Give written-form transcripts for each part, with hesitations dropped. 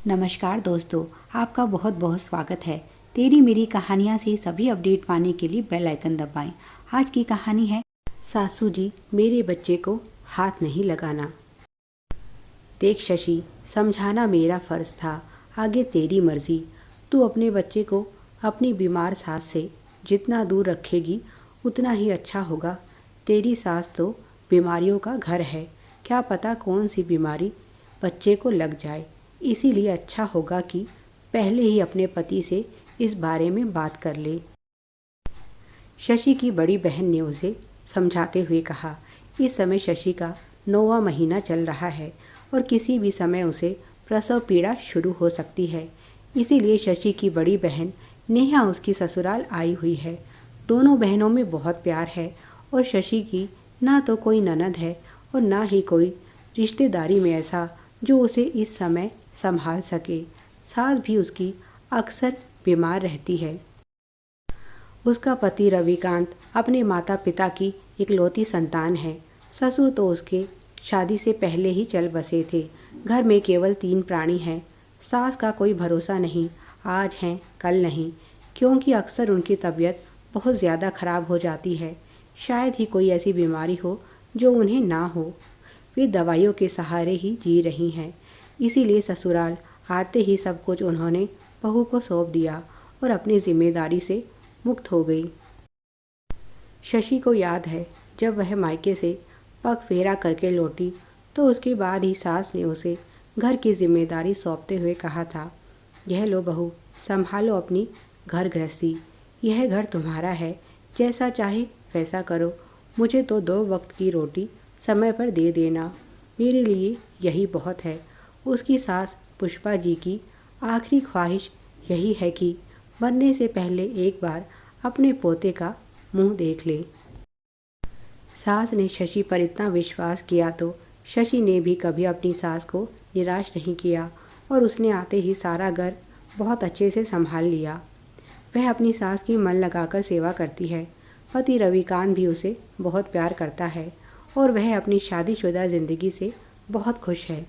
नमस्कार दोस्तों, आपका बहुत बहुत स्वागत है। तेरी मेरी कहानियाँ से सभी अपडेट पाने के लिए बेल आइकन दबाएं। आज की कहानी है सासू जी मेरे बच्चे को हाथ नहीं लगाना। देख शशि, समझाना मेरा फ़र्ज़ था, आगे तेरी मर्ज़ी। तू अपने बच्चे को अपनी बीमार सास से जितना दूर रखेगी उतना ही अच्छा होगा। तेरी सास तो बीमारियों का घर है, क्या पता कौन सी बीमारी बच्चे को लग जाए। इसीलिए अच्छा होगा कि पहले ही अपने पति से इस बारे में बात कर ले। शशि की बड़ी बहन ने उसे समझाते हुए कहा। इस समय शशि का 9वां महीना चल रहा है और किसी भी समय उसे प्रसव पीड़ा शुरू हो सकती है। इसीलिए शशि की बड़ी बहन नेहा उसकी ससुराल आई हुई है। दोनों बहनों में बहुत प्यार है और शशि की ना तो कोई ननद है और ना ही कोई रिश्तेदारी में ऐसा जो उसे इस समय संभाल सके। सास भी उसकी अक्सर बीमार रहती है। उसका पति रविकांत अपने माता पिता की इकलौती संतान है। ससुर तो उसके शादी से पहले ही चल बसे थे। घर में केवल 3 प्राणी हैं। सास का कोई भरोसा नहीं, आज हैं कल नहीं, क्योंकि अक्सर उनकी तबीयत बहुत ज़्यादा खराब हो जाती है। शायद ही कोई ऐसी बीमारी हो जो उन्हें ना हो। वे दवाइयों के सहारे ही जी रही हैं। इसीलिए ससुराल आते ही सब कुछ उन्होंने बहू को सौंप दिया और अपनी जिम्मेदारी से मुक्त हो गई। शशि को याद है जब वह मायके से पग फेरा करके लौटी तो उसके बाद ही सास ने उसे घर की जिम्मेदारी सौंपते हुए कहा था, यह लो बहू, संभालो अपनी घर गृहस्थी। यह घर तुम्हारा है, जैसा चाहे वैसा करो। मुझे तो 2 वक्त की रोटी समय पर दे देना, मेरे लिए यही बहुत है। उसकी सास पुष्पा जी की आखिरी ख्वाहिश यही है कि मरने से पहले एक बार अपने पोते का मुंह देख ले। सास ने शशि पर इतना विश्वास किया तो शशि ने भी कभी अपनी सास को निराश नहीं किया और उसने आते ही सारा घर बहुत अच्छे से संभाल लिया। वह अपनी सास की मन लगाकर सेवा करती है। पति रविकांत भी उसे बहुत प्यार करता है और वह अपनी शादीशुदा ज़िंदगी से बहुत खुश है।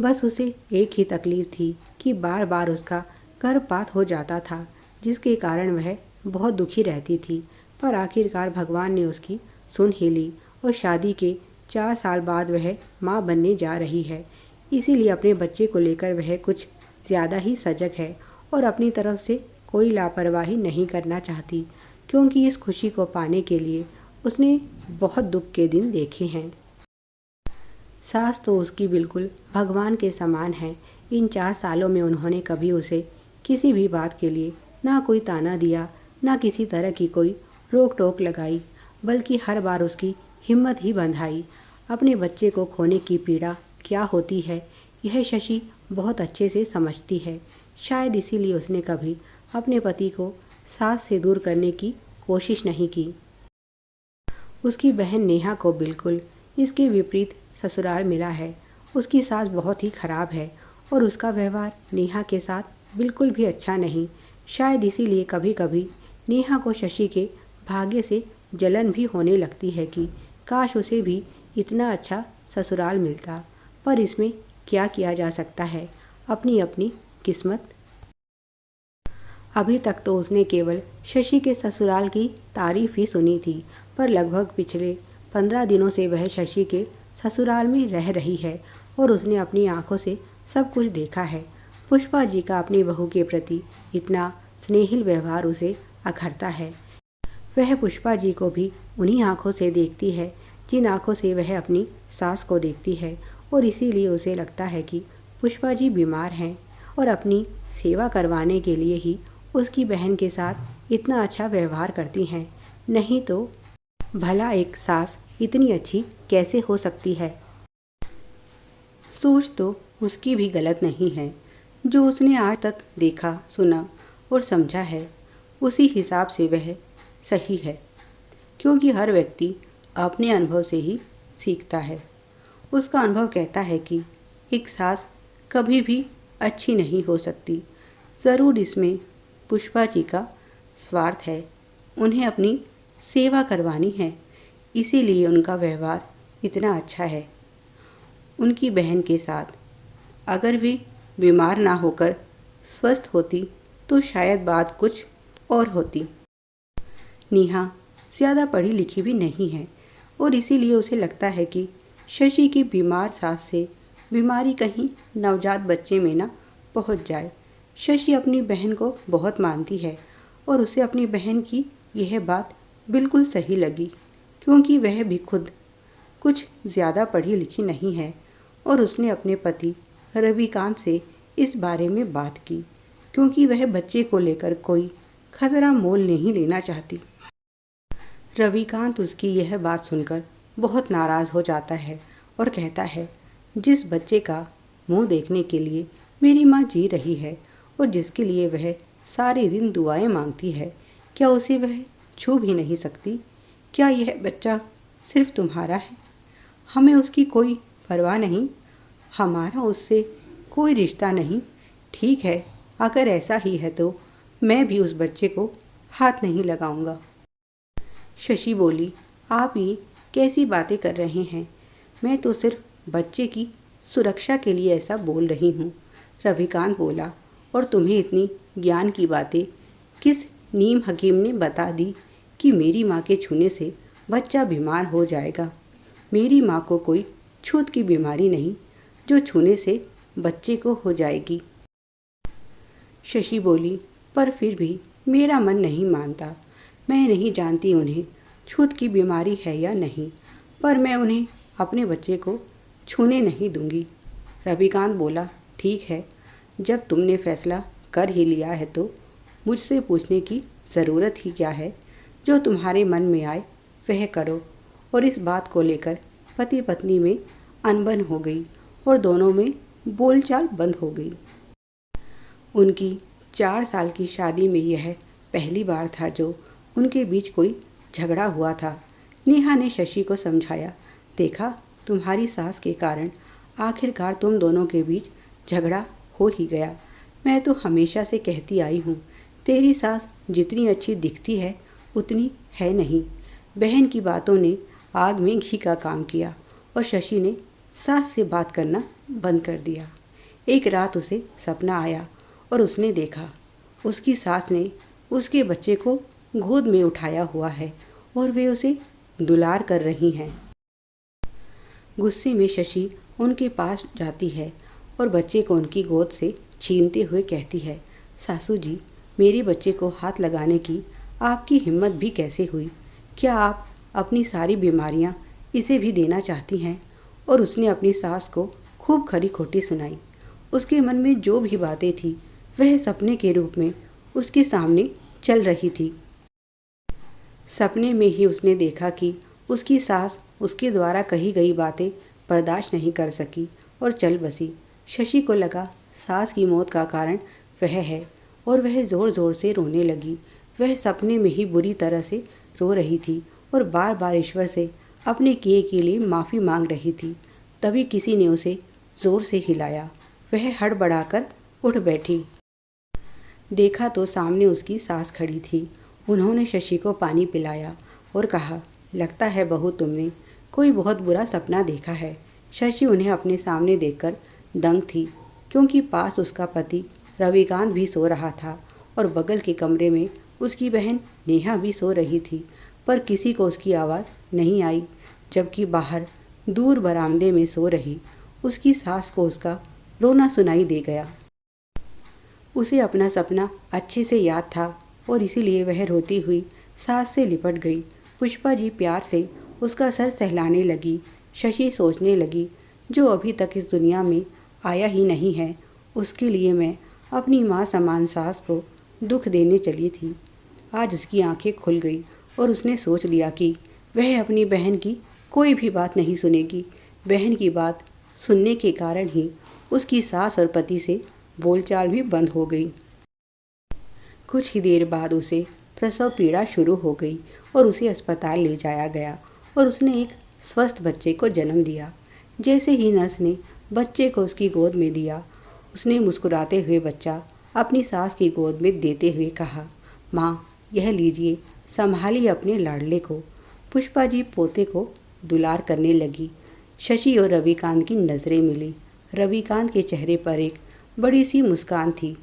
बस उसे एक ही तकलीफ थी कि बार बार उसका गर्भपात हो जाता था, जिसके कारण वह बहुत दुखी रहती थी। पर आखिरकार भगवान ने उसकी सुन ही ली और शादी के 4 साल बाद वह माँ बनने जा रही है। इसीलिए अपने बच्चे को लेकर वह कुछ ज़्यादा ही सजग है और अपनी तरफ से कोई लापरवाही नहीं करना चाहती, क्योंकि इस खुशी को पाने के लिए उसने बहुत दुख के दिन देखे हैं। सास तो उसकी बिल्कुल भगवान के समान है। इन 4 सालों में उन्होंने कभी उसे किसी भी बात के लिए ना कोई ताना दिया, ना किसी तरह की कोई रोक टोक लगाई, बल्कि हर बार उसकी हिम्मत ही बंधाई। अपने बच्चे को खोने की पीड़ा क्या होती है यह शशि बहुत अच्छे से समझती है। शायद इसीलिए उसने कभी अपने पति को सास से दूर करने की कोशिश नहीं की। उसकी बहन नेहा को बिल्कुल इसके विपरीत ससुराल मिला है। उसकी सास बहुत ही खराब है और उसका व्यवहार नेहा के साथ बिल्कुल भी अच्छा नहीं। शायद इसीलिए कभी कभी नेहा को शशि के भाग्य से जलन भी होने लगती है कि काश उसे भी इतना अच्छा ससुराल मिलता। पर इसमें क्या किया जा सकता है, अपनी अपनी किस्मत। अभी तक तो उसने केवल शशि के ससुराल की तारीफ ही सुनी थी, पर लगभग पिछले 15 दिनों से वह शशि के ससुराल में रह रही है और उसने अपनी आंखों से सब कुछ देखा है। पुष्पा जी का अपनी बहू के प्रति इतना स्नेहिल व्यवहार उसे अखरता है। वह पुष्पा जी को भी उन्हीं आंखों से देखती है जिन आंखों से वह अपनी सास को देखती है, और इसीलिए उसे लगता है कि पुष्पा जी बीमार हैं और अपनी सेवा करवाने के लिए ही उसकी बहन के साथ इतना अच्छा व्यवहार करती हैं। नहीं तो भला एक सास इतनी अच्छी कैसे हो सकती है। सोच तो उसकी भी गलत नहीं है। जो उसने आज तक देखा, सुना और समझा है उसी हिसाब से वह सही है, क्योंकि हर व्यक्ति अपने अनुभव से ही सीखता है। उसका अनुभव कहता है कि एक सास कभी भी अच्छी नहीं हो सकती। ज़रूर इसमें पुष्पा जी का स्वार्थ है, उन्हें अपनी सेवा करवानी है, इसीलिए उनका व्यवहार इतना अच्छा है उनकी बहन के साथ। अगर वे बीमार ना होकर स्वस्थ होती तो शायद बात कुछ और होती। नेहा ज़्यादा पढ़ी लिखी भी नहीं है और इसीलिए उसे लगता है कि शशि की बीमार सास से बीमारी कहीं नवजात बच्चे में ना पहुंच जाए। शशि अपनी बहन को बहुत मानती है और उसे अपनी बहन की यह बात बिल्कुल सही लगी, क्योंकि वह भी खुद कुछ ज़्यादा पढ़ी लिखी नहीं है और उसने अपने पति रविकांत से इस बारे में बात की, क्योंकि वह बच्चे को लेकर कोई खतरा मोल नहीं लेना चाहती। रविकांत उसकी यह बात सुनकर बहुत नाराज़ हो जाता है और कहता है, जिस बच्चे का मुंह देखने के लिए मेरी माँ जी रही है और जिसके लिए वह सारे दिन दुआएं मांगती है, क्या उसे वह छू भी नहीं सकती? क्या यह बच्चा सिर्फ तुम्हारा है? हमें उसकी कोई परवाह नहीं, हमारा उससे कोई रिश्ता नहीं। ठीक है, अगर ऐसा ही है तो मैं भी उस बच्चे को हाथ नहीं लगाऊंगा। शशि बोली, आप ये कैसी बातें कर रहे हैं? मैं तो सिर्फ बच्चे की सुरक्षा के लिए ऐसा बोल रही हूँ। रविकांत बोला, और तुम्हें इतनी ज्ञान की बातें किस नीम हकीम ने बता दी कि मेरी माँ के छूने से बच्चा बीमार हो जाएगा? मेरी माँ को कोई छूत की बीमारी नहीं जो छूने से बच्चे को हो जाएगी। शशि बोली, पर फिर भी मेरा मन नहीं मानता। मैं नहीं जानती उन्हें छूत की बीमारी है या नहीं, पर मैं उन्हें अपने बच्चे को छूने नहीं दूंगी। रविकांत बोला, ठीक है, जब तुमने फैसला कर ही लिया है तो मुझसे पूछने की ज़रूरत ही क्या है? जो तुम्हारे मन में आए वह करो। और इस बात को लेकर पति पत्नी में अनबन हो गई और दोनों में बोलचाल बंद हो गई। उनकी 4 साल की शादी में यह पहली बार था जो उनके बीच कोई झगड़ा हुआ था। नेहा ने शशि को समझाया, देखा, तुम्हारी सास के कारण आखिरकार तुम दोनों के बीच झगड़ा हो ही गया। मैं तो हमेशा से कहती आई हूँ, तेरी सास जितनी अच्छी दिखती है उतनी है नहीं। बहन की बातों ने आग में घी का काम किया और शशि ने सास से बात करना बंद कर दिया। एक रात उसे सपना आया और उसने देखा उसकी सास ने उसके बच्चे को गोद में उठाया हुआ है और वे उसे दुलार कर रही हैं। गुस्से में शशि उनके पास जाती है और बच्चे को उनकी गोद से छीनते हुए कहती है, सासू जी, मेरे बच्चे को हाथ लगाने की आपकी हिम्मत भी कैसे हुई? क्या आप अपनी सारी बीमारियां इसे भी देना चाहती हैं? और उसने अपनी सास को खूब खरी खोटी सुनाई। उसके मन में जो भी बातें थी वह सपने के रूप में उसके सामने चल रही थी। सपने में ही उसने देखा कि उसकी सास उसके द्वारा कही गई बातें बर्दाश्त नहीं कर सकी और चल बसी। शशि को लगा सास की मौत का कारण वह है और वह ज़ोर ज़ोर से रोने लगी। वह सपने में ही बुरी तरह से रो रही थी और बार बार ईश्वर से अपने किए के लिए माफ़ी मांग रही थी। तभी किसी ने उसे ज़ोर से हिलाया। वह हड़बड़ाकर उठ बैठी। देखा तो सामने उसकी सास खड़ी थी। उन्होंने शशि को पानी पिलाया और कहा, लगता है बहू, तुमने कोई बहुत बुरा सपना देखा है। शशि उन्हें अपने सामने देखकर दंग थी, क्योंकि पास उसका पति रविकांत भी सो रहा था और बगल के कमरे में उसकी बहन नेहा भी सो रही थी, पर किसी को उसकी आवाज़ नहीं आई। जबकि बाहर दूर बरामदे में सो रही उसकी सास को उसका रोना सुनाई दे गया। उसे अपना सपना अच्छे से याद था और इसीलिए वह रोती हुई सास से लिपट गई। पुष्पा जी प्यार से उसका सर सहलाने लगी। शशि सोचने लगी, जो अभी तक इस दुनिया में आया ही नहीं है, उसके लिए मैं अपनी माँ समान सास को दुख देने चली थी। आज उसकी आंखें खुल गई और उसने सोच लिया कि वह अपनी बहन की कोई भी बात नहीं सुनेगी। बहन की बात सुनने के कारण ही उसकी सास और पति से बोलचाल भी बंद हो गई। कुछ ही देर बाद उसे प्रसव पीड़ा शुरू हो गई और उसे अस्पताल ले जाया गया और उसने एक स्वस्थ बच्चे को जन्म दिया। जैसे ही नर्स ने बच्चे को उसकी गोद में दिया, उसने मुस्कुराते हुए बच्चा अपनी सास की गोद में देते हुए कहा, माँ, यह लीजिए, संभालिए अपने लाडले को। पुष्पा जी पोते को दुलार करने लगी। शशि और रविकांत की नज़रें मिली। रविकांत के चेहरे पर एक बड़ी सी मुस्कान थी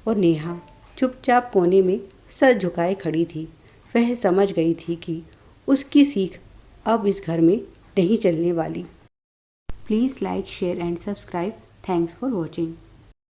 और नेहा चुपचाप कोने में सर झुकाए खड़ी थी। वह समझ गई थी कि उसकी सीख अब इस घर में नहीं चलने वाली। Please like, share and subscribe. Thanks for watching.